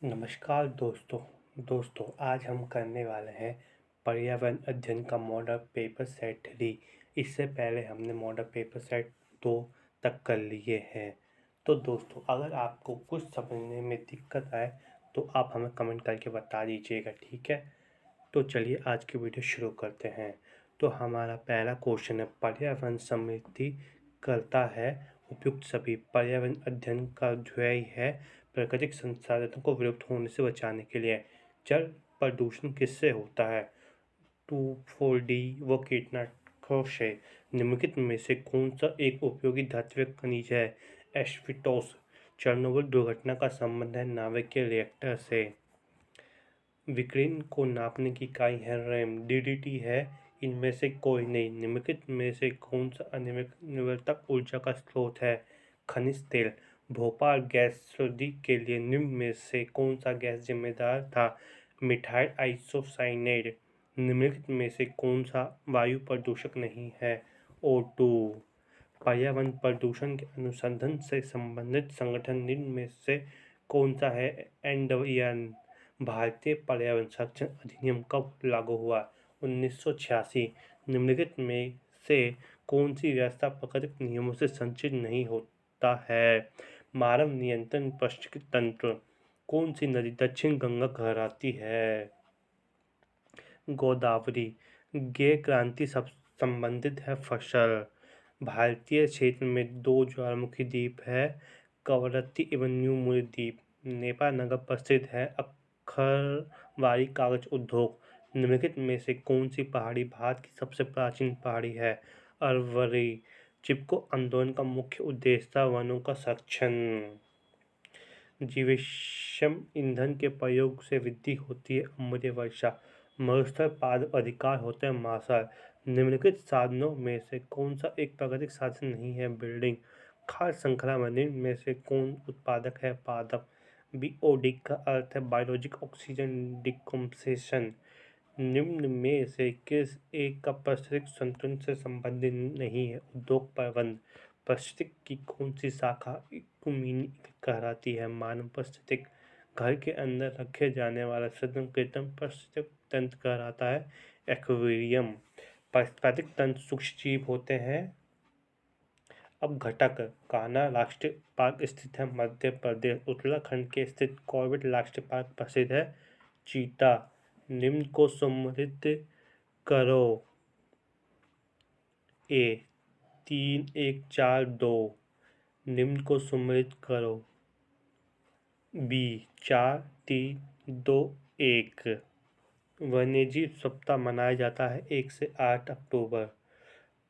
नमस्कार दोस्तों आज हम करने वाले हैं पर्यावरण अध्ययन का मॉडल पेपर सेट 3। इससे पहले हमने मॉडल पेपर सेट 2 तक कर लिए हैं। तो दोस्तों अगर आपको कुछ समझने में दिक्कत आए तो आप हमें कमेंट करके बता दीजिएगा, ठीक है। तो चलिए आज की वीडियो शुरू करते हैं। तो हमारा पहला क्वेश्चन है, पर्यावरण समृद्धि करता है उपयुक्त सभी पर्यावरण अध्ययन का ध्येय है प्राकृतिक संसाधनों को विलुप्त होने से बचाने के लिए। जल प्रदूषण किससे होता है? 2,4-D व कीटनाशकों से। निम्नलिखित में से कौन सा एक उपयोगी धात्विक खनिज है? एस्बेस्टोस। चेरनोबिल दुर्घटना का संबंध है नाभिकीय रिएक्टर से। विकिरण को नापने की इकाई है रैम। डीडीटी है इनमें से कोई नहीं। निम्नलिखित में से कौन सा अनिवर्तक ऊर्जा का स्रोत है? खनिज तेल। भोपाल गैस शोध के लिए निम्न में से कौन सा गैस जिम्मेदार था? Methyl isocyanate. निम्नलिखित में से कौन सा वायु प्रदूषक नहीं है? O2। पर्यावरण प्रदूषण के अनुसंधान से संबंधित संगठन निम्न में से कौन सा है? एनडब्ल्यूएन। भारतीय पर्यावरण संरक्षण अधिनियम कब लागू हुआ? 1986। निम्नलिखित में से कौन सी व्यवस्था प्राकृतिक नियमों से संचित नहीं होता है? मानव नियंत्रण पारिस्थितिकी तंत्र। कौन सी नदी दक्षिण गंगा कहलाती है? गोदावरी। गैर क्रांति संबंधित है फसल। भारतीय क्षेत्र में 2 ज्वालामुखी द्वीप है, कवरत्ती एवं न्यू मूल द्वीप। नेपाल नगर प्रसिद्ध है अक्खरवाली कागज उद्योग। निम्नलिखित में से कौन सी पहाड़ी भारत की सबसे प्राचीन पहाड़ी है? अरवली। चिपको आंदोलन का मुख्य उद्देश्य था वनों का संरक्षण। जीवाश्म ईंधन के प्रयोग से वृद्धि होती है अम्लीय वर्षा। मरुस्थल पादप अधिकार होते हैं मार्शल। निम्नलिखित साधनों में से कौन सा एक प्राकृतिक साधन नहीं है? बिल्डिंग। खाद्य श्रृंखला में निम्न में से कौन उत्पादक है? पादप। बीओडी का अर्थ है बायोलॉजिक ऑक्सीजन डिकम्पोजिशन। निम्न में से किस एक का पारिस्थितिक संतुलन से संबंधित नहीं है? उद्योग प्रबंध। पारिस्थितिक की कौन सी शाखा इकुमेनी कहलाती है? मानव पारिस्थितिक। घर के अंदर रखे जाने वाला सघन कृत्रिम पारिस्थितिक तंत्र कहलाता है एक्वेरियम। पारिस्थितिक तंत्र सूक्ष्म जीव होते हैं। अब घटक। कान्हा राष्ट्रीय पार्क स्थित है मध्य प्रदेश। उत्तराखंड के स्थित कॉर्बेट राष्ट्रीय पार्क प्रसिद्ध है चीता। निम्न को सम्मिलित करो। ए 3 1 4 2। निम्न को सम्मिलित करो। बी 4 3 2 1। वन्यजीव सप्ताह मनाया जाता है 1 से 8 अक्टूबर।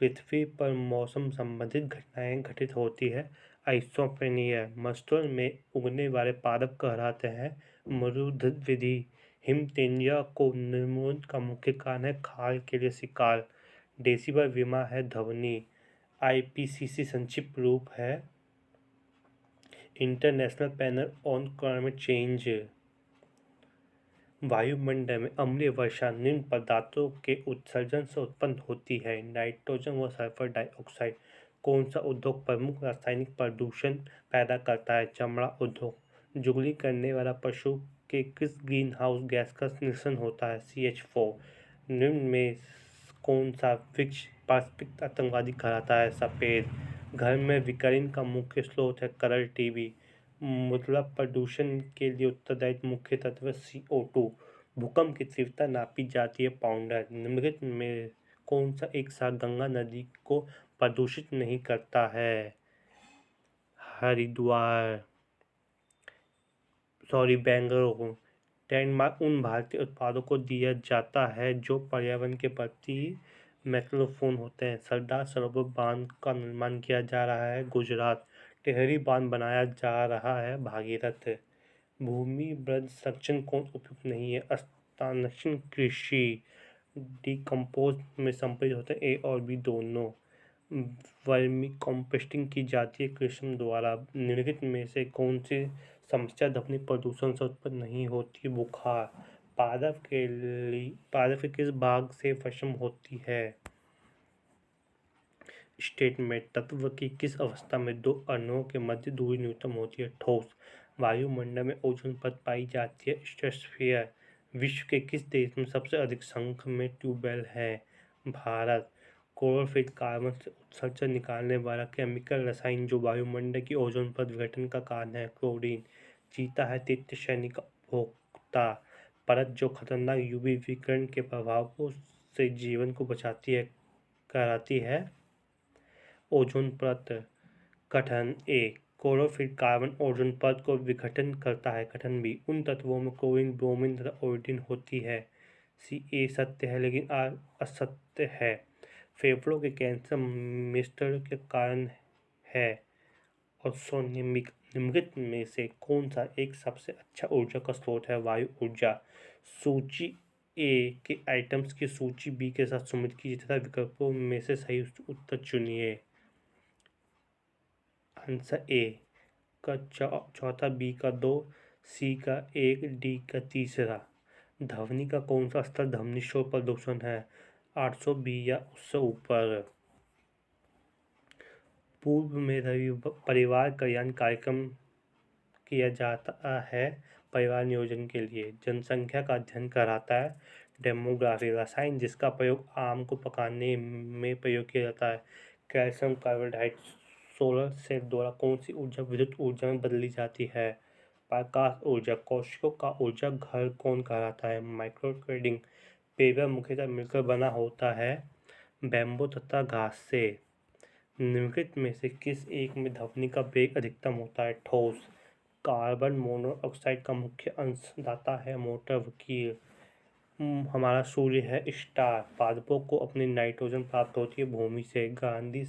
पृथ्वी पर मौसम संबंधित घटनाएं घटित होती है आइसोप्रेनिया। मस्तूल में उगने वाले पादप कहलाते हैं मरुद्भिदी। हिम तेंजिया को निर्मूलन का मुख्य कारण है खाल के लिए शिकार। डेसिबल विमा है ध्वनि। आईपीसीसी संक्षिप्त रूप है international panel on climate change. वायुमंडल में अम्लीय वर्षा निम्न पदार्थों के उत्सर्जन से उत्पन्न होती है, नाइट्रोजन व सल्फर डाइऑक्साइड। कौन सा उद्योग प्रमुख रासायनिक प्रदूषण पैदा करता है? चमड़ा उद्योग। जुगली करने वाला पशु के किस ग्रीन हाउस गैस का निस्सरण होता है? CH4। निम्न में कौन सा वृक्ष पारंपरिक आतंकवादी कहलाता है? सफेद। घर में विकिरण का मुख्य स्रोत है कलर टीवी। मृदा प्रदूषण के लिए उत्तरदायी मुख्य तत्व CO2। भूकंप की तीव्रता नापी जाती है पाउंडर। निम्नलिखित में कौन सा एक साथ गंगा नदी को प्रदूषित नहीं करता है? हरिद्वार बेंगलुरु। ट्रेडमार्क उन भारतीय उत्पादों को दिया जाता है जो पर्यावरण के प्रति महत्वपूर्ण होते हैं। सरदार सरोवर बांध का निर्माण किया जा रहा है गुजरात। टिहरी बांध बनाया जा रहा है भागीरथ। भूमि वृद्धि संरक्षण कौन उपयुक्त नहीं है? स्थानांतरण कृषि। डिकम्पोज में संपत्ति होते हैं ए और बी दोनों। वर्मी कंपोस्टिंग की जाती है कृषि द्वारा। निम्नलिखित में से कौन सी समस्या ध्वनि प्रदूषण से उत्पन्न नहीं होती? बुखार। पादप के किस भाग से वशम होती है? स्टेट में तत्व की किस अवस्था में दो अणुओं के मध्य दूरी न्यूनतम होती है? ठोस। वायुमंडल में ओजोन परत पाई जाती है। स्ट्रेटोस्फीयर। विश्व के किस देश में सबसे अधिक संख्या में ट्यूबवेल है? भारत। क्लोरोफिल कार्बन से उत्सर्जन निकालने वाला केमिकल रसायन जो वायुमंडल की ओजोन परत विघटन का कारण है, क्लोरीन। चीता है तृतीय श्रेणी का उपभोक्ता परत जो खतरनाक यूवी विकिरण के प्रभाव से जीवन को बचाती कराती है, ओजोन परत। कथन ए। क्लोरोफिल कार्बन ओजोन परत को विघटन करता है। कथन बी। उन तत्वों में क्लोरीन, ब्रोमीन तथा आयोडीन होती है। सी ए सत्य है लेकिन असत्य है। फेफड़ों के कैंसर मृत्यु के कारण है। और निम्नलिखित में से कौन सा एक सबसे अच्छा ऊर्जा का स्रोत है? वायु ऊर्जा। सूची ए के आइटम्स की सूची बी के साथ सुमित कीजिए तथा विकल्पों में से सही उत्तर चुनिए। आंसर ए का चौथा, बी का 2, सी का 1, डी का तीसरा। ध्वनि का कौन सा स्तर ध्वनि शोर प्रदूषण है? 800 या उससे ऊपर। पूर्व में परिवार कल्याण कार्यक्रम किया जाता है परिवार नियोजन के लिए। जनसंख्या का अध्ययन कराता है डेमोग्राफी। रसायन जिसका प्रयोग आम को पकाने में प्रयोग किया जाता है, कैल्शियम कार्बाइड। सोलर सेल द्वारा कौन सी ऊर्जा विद्युत ऊर्जा में बदली जाती है? प्रकाश ऊर्जा। कोशिकाओं का ऊर्जा घर कौन कहलाता है? Micro trading. पेपर मुख्यतः मिलकर बना होता है बैम्बू तथा घास से। निम्नलिखित में से किस एक में ध्वनि का वेग अधिकतम होता है? ठोस। कार्बन मोनोऑक्साइड का मुख्य अंशदाता है मोटर वकील। हमारा सूर्य है स्टार। पादपों को अपनी नाइट्रोजन प्राप्त होती है भूमि से। गांधी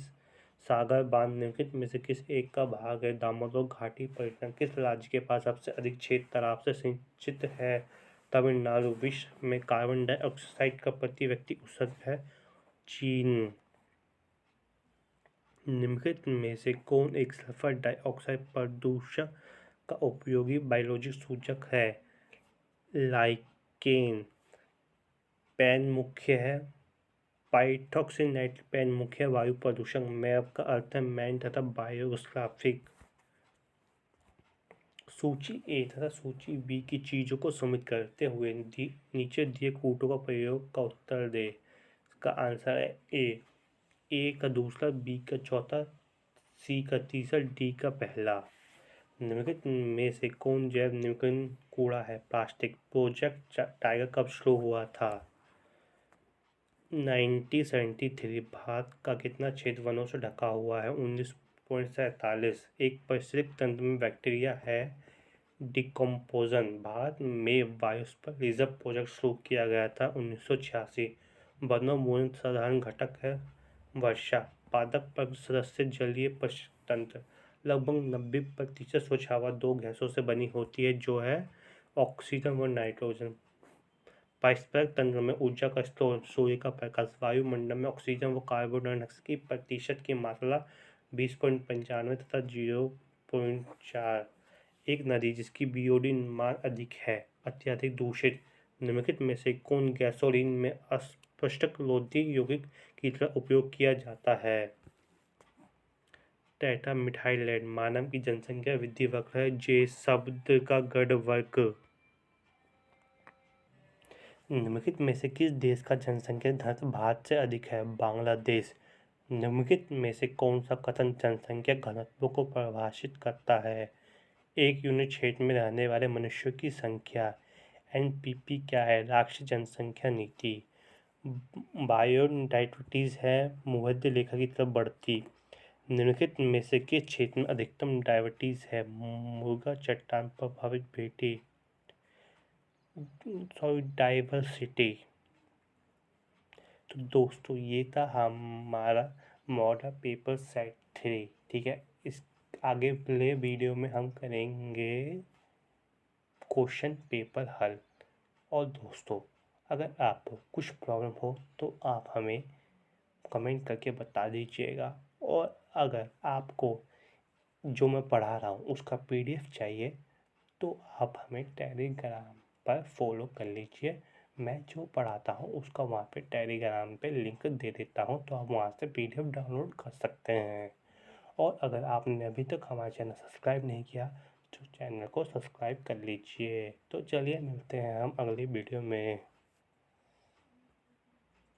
सागर बांध निम्नलिखित में से किस एक का भाग है? दामोदर घाटी परियोजना किस राज्य के पास सबसे अधिक क्षेत्र तालाब से सिंचित है? तमिलनाडु। विश्व में कार्बन डाइऑक्साइड का प्रति व्यक्ति उत्सर्जन है? चीन। निम्नलिखित में से कौन एक सल्फर डाइऑक्साइड प्रदूषक का उपयोगी बायोलॉजिक सूचक है? लाइकेन। पैन मुख्य है। पाइथॉक्सिन नाइट्रेट पैन मुख्य वायु प्रदूषक। मैप का अर्थ है मैन तथा बायोग्राफिक। सूची ए तथा सूची बी की चीजों को सम्मिलित करते हुए नीचे दिए कूटों का प्रयोग का उत्तर दे। इसका आंसर है ए का दूसरा, बी का चौथा, सी का तीसरा, डी का पहला। निम्नलिखित में से कौन जैव न्यूक्लियन कूड़ा है? प्लास्टिक। प्रोजेक्ट टाइगर कब शुरू हुआ था? 1973। भारत का कितना क्षेत्र वनों से ढका हुआ है? 19.47। एक पारिस्थितिक तंत्र में बैक्टीरिया है डिकम्पोजन। भारत में बायोस्फीयर रिजर्व प्रोजेक्ट शुरू किया गया था 1986। वनोन्मूलन साधारण घटक है वर्षा। पादप पर्ग सदस्य जलीय तंत्र। लगभग 90% स्वच्छ हवा दो गैसों से बनी होती है जो है ऑक्सीजन व नाइट्रोजन। पारिस्थितिक तंत्र में ऊर्जा का स्रोत सूर्य का प्रकाश। वायुमंडल में ऑक्सीजन व कार्बन डाइऑक्साइड की प्रतिशत की मात्रा 20.95 तथा 0.4। एक नदी जिसकी बीओडी मान अधिक है, अत्यधिक दूषित। निम्नलिखित में से कौन गैसोलीन में अपशिष्टरोधी यौगिक की तरह उपयोग किया जाता है? टेट्रामिथाइलेट। मानव की जनसंख्या वृद्धि वक्र है जे शब्द का गढ़ वर्ग। निम्नलिखित में से किस देश का जनसंख्या घनत्व भारत से अधिक है? बांग्लादेश। निम्नलिखित में से कौन सा कथन जनसंख्या घनत्व को परिभाषित करता है? एक यूनिट क्षेत्र में रहने वाले मनुष्यों की संख्या। एनपीपी क्या है? राष्ट्रीय जनसंख्या नीति। बायोडाइवर्सिटी है भूमध्य रेखा की तरफ बढ़ती। निम्नलिखित में से किस क्षेत्र में अधिकतम डायवर्सिटी है? मुर्गा चट्टान प्रभावित बेटी डाइवर्सिटी। तो दोस्तों ये था हमारा मॉडल पेपर सेट 3। ठीक है, इस आगे वाले वीडियो में हम करेंगे क्वेश्चन पेपर हल। और दोस्तों अगर आपको कुछ प्रॉब्लम हो तो आप हमें कमेंट करके बता दीजिएगा। और अगर आपको जो मैं पढ़ा रहा हूँ उसका पीडीएफ चाहिए तो आप हमें टेलीग्राम पर फॉलो कर लीजिए। मैं जो पढ़ाता हूँ उसका वहाँ पे टेलीग्राम पे लिंक दे देता हूँ तो आप वहाँ से पीडीएफ डाउनलोड कर सकते हैं। और अगर आपने अभी तक हमारा चैनल सब्सक्राइब नहीं किया तो चैनल को सब्सक्राइब कर लीजिए। तो चलिए मिलते हैं हम अगली वीडियो में।